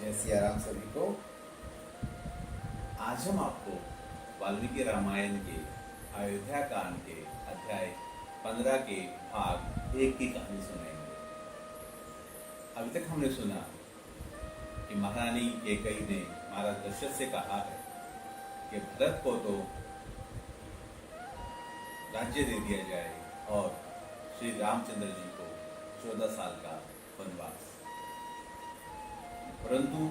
जय सिया राम सभी को। आज हम आपको वाल्मीकि रामायण के अयोध्या कांड के अध्याय 15 के भाग 1 की कहानी सुनाएंगे। अभी तक हमने सुना कि महारानी कैकेयी ने महाराज दशरथ से कहा है कि भरत को तो राज्य दे दिया जाए और श्री रामचंद्र जी को 14 साल का वनवास। परंतु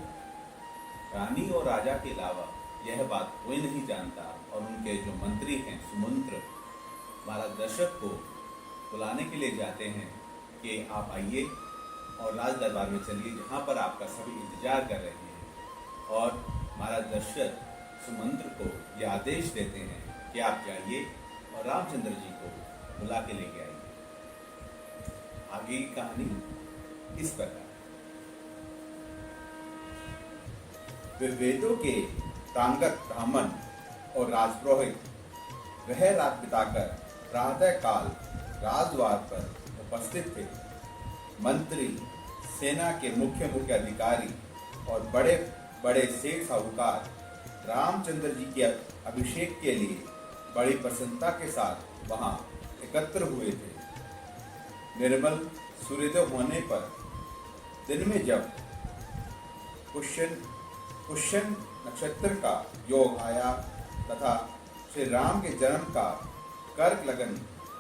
रानी और राजा के अलावा यह बात कोई नहीं जानता और उनके जो मंत्री हैं सुमंत्र महाराज दशरथ को बुलाने के लिए जाते हैं कि आप आइए और राज दरबार में चलिए जहाँ पर आपका सभी इंतजार कर रहे हैं। और महाराज दशरथ सुमंत्र को यह आदेश देते हैं कि आप जाइए और रामचंद्र जी को बुला के लेके आइए। आगे की कहानी इस प्रकार। वे वेदों के प्रांगत ब्राह्मण और राजपुरोहित वह रात बिताकर प्रातः काल राजद्वार पर उपस्थित थे। मंत्री, सेना के मुख्य मुख्य अधिकारी और बड़े बड़े सेठ साहूकार रामचंद्र जी के अभिषेक के लिए बड़ी प्रसन्नता के साथ वहां एकत्र हुए थे। निर्मल सूर्योदय होने पर दिन में जब पुष्य नक्षत्र का योग आया तथा श्री राम के जन्म का कर्क लगन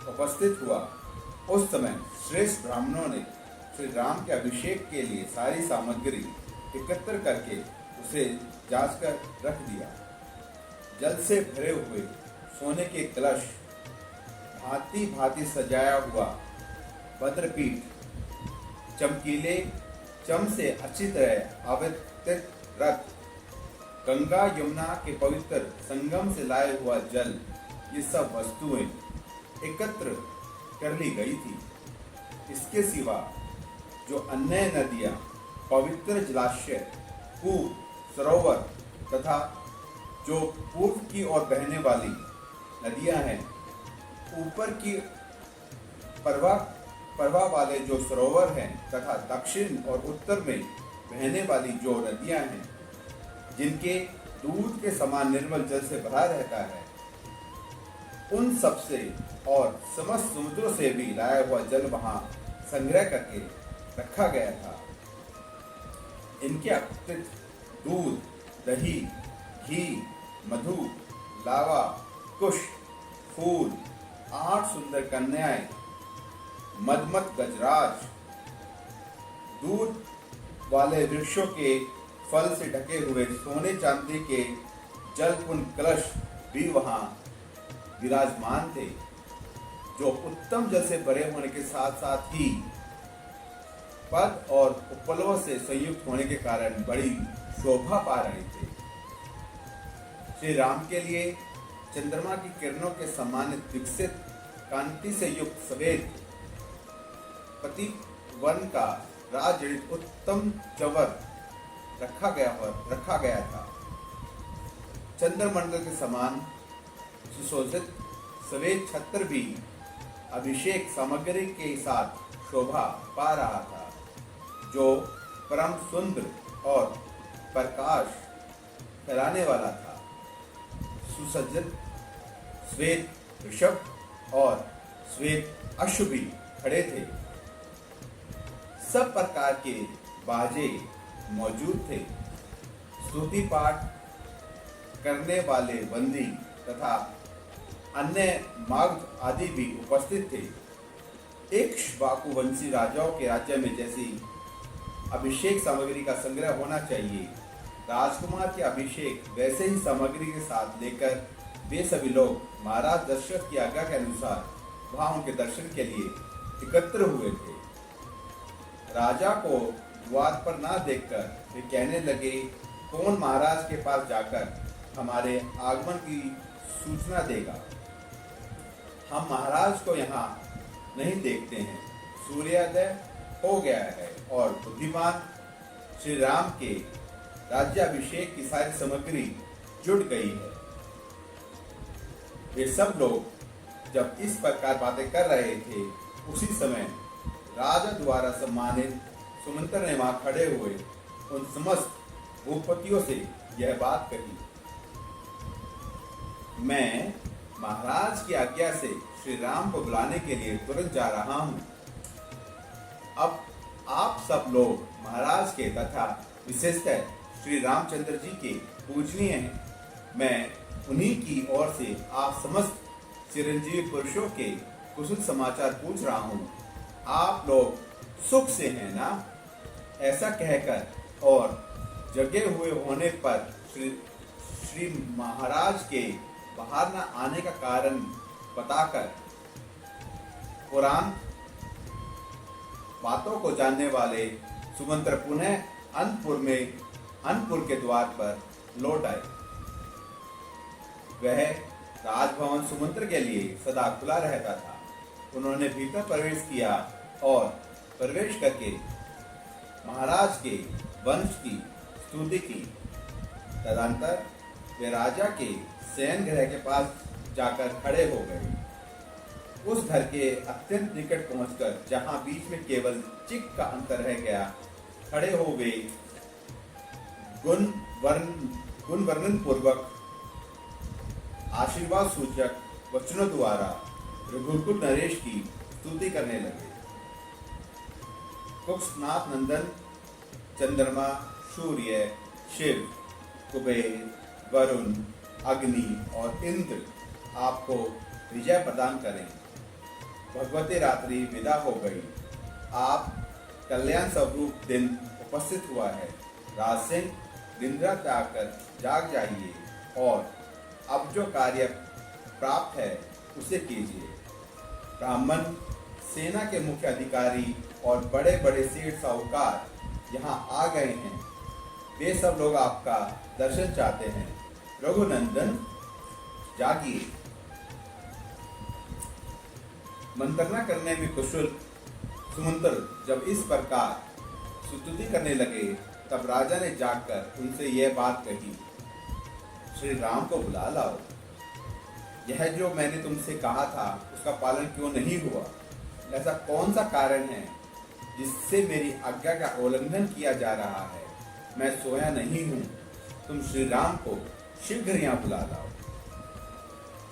उपस्थित हुआ, उस समय श्रेष्ठ ब्राह्मणों ने श्री राम के अभिषेक के लिए सारी सामग्री एकत्र करके उसे जांच कर रख दिया। जल से भरे हुए सोने के कलश, भांति भांति सजाया हुआ भद्रपीठ, चमकीले चम से अच्छी तरह आवृत रथ, गंगा यमुना के पवित्र संगम से लाए हुआ जल, ये सब वस्तुएं एकत्र कर ली गई थी। इसके सिवा जो अन्य नदियां, पवित्र जलाशय, कूप, सरोवर तथा जो पूर्व की ओर बहने वाली नदियां हैं, ऊपर की प्रवाह वाले जो सरोवर हैं तथा दक्षिण और उत्तर में बहने वाली जो नदियां हैं, जिनके दूध के समान निर्मल जल से भरा रहता है, उन सब से और समस्त समुद्रों से भी लाया हुआ जल वहां संग्रह करके रखा गया था। इनके अतिरिक्त दूध, दही, घी, मधु, लावा, कुश, फूल, 8 सुंदर कन्याएं, मदमत गजराज, दूध वाले वृक्षों के फल से ढके हुए सोने चांदी के जलकुंड कलश भी वहां विराजमान थे, जो उत्तम जल से भरे होने के साथ साथ ही पद और उपलवों से संयुक्त होने के कारण बड़ी शोभा पा रहे थे। श्री राम के लिए चंद्रमा की किरणों के समान विकसित कांति से युक्त सफेद पति वन का राजजड़ित उत्तम चवर रखा गया था। चंद्रमंडल के समान सुशोभित सफेद छत्र भी अभिषेक सामग्री के साथ शोभा पा रहा था, जो परम सुंदर और प्रकाश फैलाने वाला था। सुसज्जित श्वेत ऋषभ और श्वेत अश्व भी खड़े थे। सब प्रकार के बाजे मौजूद थे। स्तुति पाठ करने वाले बंदी तथा अन्य मागध आदि भी उपस्थित थे। एक वाकुवंशी राजाओं के राज्य में जैसी अभिषेक सामग्री का संग्रह होना चाहिए, राजकुमार के अभिषेक वैसे ही सामग्री के साथ लेकर वे सभी लोग महाराज दशरथ की आज्ञा के अनुसार वहां उनके दर्शन के लिए एकत्र हुए थे। राजा को द्वार पर ना देखकर वे कहने लगे, कौन महाराज के पास जाकर हमारे आगमन की सूचना देगा? हम महाराज को यहाँ नहीं देखते हैं। सूर्योदय हो गया है और बुद्धिमान श्री राम के राज्याभिषेक की सारी सामग्री जुट गई है। वे सब लोग जब इस प्रकार बातें कर रहे थे, उसी समय राजा द्वारा सम्मानित सुमंत्र ने वहां खड़े हुए उन समस्त भूपतियों से यह बात कही, मैं महाराज की आज्ञा से श्री राम को बुलाने के लिए तुरंत जा रहा हूं। अब आप सब लोग महाराज के तथा विशेषतः श्री रामचंद्र जी के पूजनीय हैं। मैं उन्हीं की ओर से आप समस्त चिरंजीवी पुरुषों के कुशल समाचार पूछ रहा हूं। आप लोग सुख से हैं ना? ऐसा कहकर और जगे हुए होने पर श्री महाराज के बाहर न आने का कारण बताकर पुराण बातों को जानने वाले सुमंत्र पुनः अनपुर के द्वार पर लौट आए। वह राजभवन सुमंत्र के लिए सदा खुला रहता था। उन्होंने भीतर प्रवेश किया और प्रवेश करके महाराज के वंश की स्तुति की। तदंतर वे राजा के शयन गृह के पास जाकर खड़े हो गए। उस घर के अत्यंत निकट पहुंचकर जहां बीच में केवल चिक का अंतर रह गया, खड़े हो वे गुण वर्णन पूर्वक आशीर्वाद सूचक वचनों द्वारा रघुकुल नरेश की स्तुति करने लगे। कुक्षनाथ नंदन, चंद्रमा, सूर्य, शिव, कुबेर, वरुण, अग्नि और इंद्र आपको विजय प्रदान करें। भगवती रात्रि विदा हो गई। आप कल्याण स्वरूप दिन उपस्थित हुआ है। राज सिंह, निंद्रा त्याग कर जाग जाइए और अब जो कार्य प्राप्त है उसे कीजिए। ब्राह्मण, सेना के मुख्य अधिकारी और बड़े बड़े सेठ साहूकार यहाँ आ गए हैं। वे सब लोग आपका दर्शन चाहते हैं। रघुनंदन, जागिए। मंत्रणा करने में कुशल सुमंत्र जब इस प्रकार स्तुति करने लगे, तब राजा ने जाकर उनसे यह बात कही, श्री राम को बुला लाओ। यह जो मैंने तुमसे कहा था उसका पालन क्यों नहीं हुआ? ऐसा कौन सा कारण है जिससे मेरी आज्ञा का उल्लंघन किया जा रहा है? मैं सोया नहीं हूं। तुम श्री राम को शीघ्र यहाँ बुला लाओ।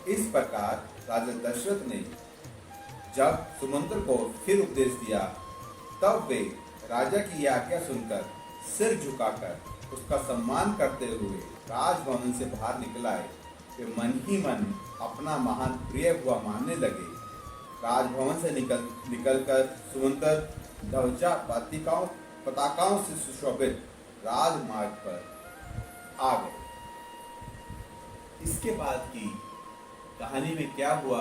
इस प्रकार राजा दशरथ ने जब सुमंत्र को फिर उपदेश दिया, तब वे राजा की यह आज्ञा सुनकर सिर झुकाकर उसका सम्मान करते हुए राजभवन से बाहर निकल आए। वे मन ही मन अपना महान प्रिय हुआ मानने लगे। राजभवन से निकलकर सुमंत्र ध्वजा पताकाओं से सुशोभित राजमार्ग पर आ गए। इसके बाद की कहानी में क्या हुआ,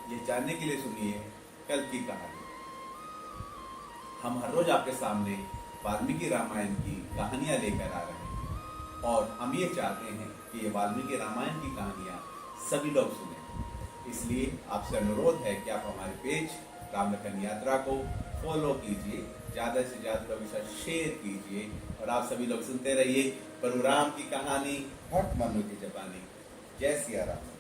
ये जानने के लिए सुनिए कल की कहानी। हम हर रोज आपके सामने वाल्मीकि रामायण की कहानियां लेकर आ रहे हैं और हम ये चाहते हैं कि ये वाल्मीकि रामायण की कहानियां सभी लोग सुनें। इसलिए आपसे अनुरोध है कि आप हमारे पेज रामलखन यात्रा को फॉलो कीजिए, ज़्यादा से ज़्यादा लोगों के साथ शेयर कीजिए और आप सभी लोग सुनते रहिए प्रभु राम की कहानी हट मनु की जबानी। जय सिया राम।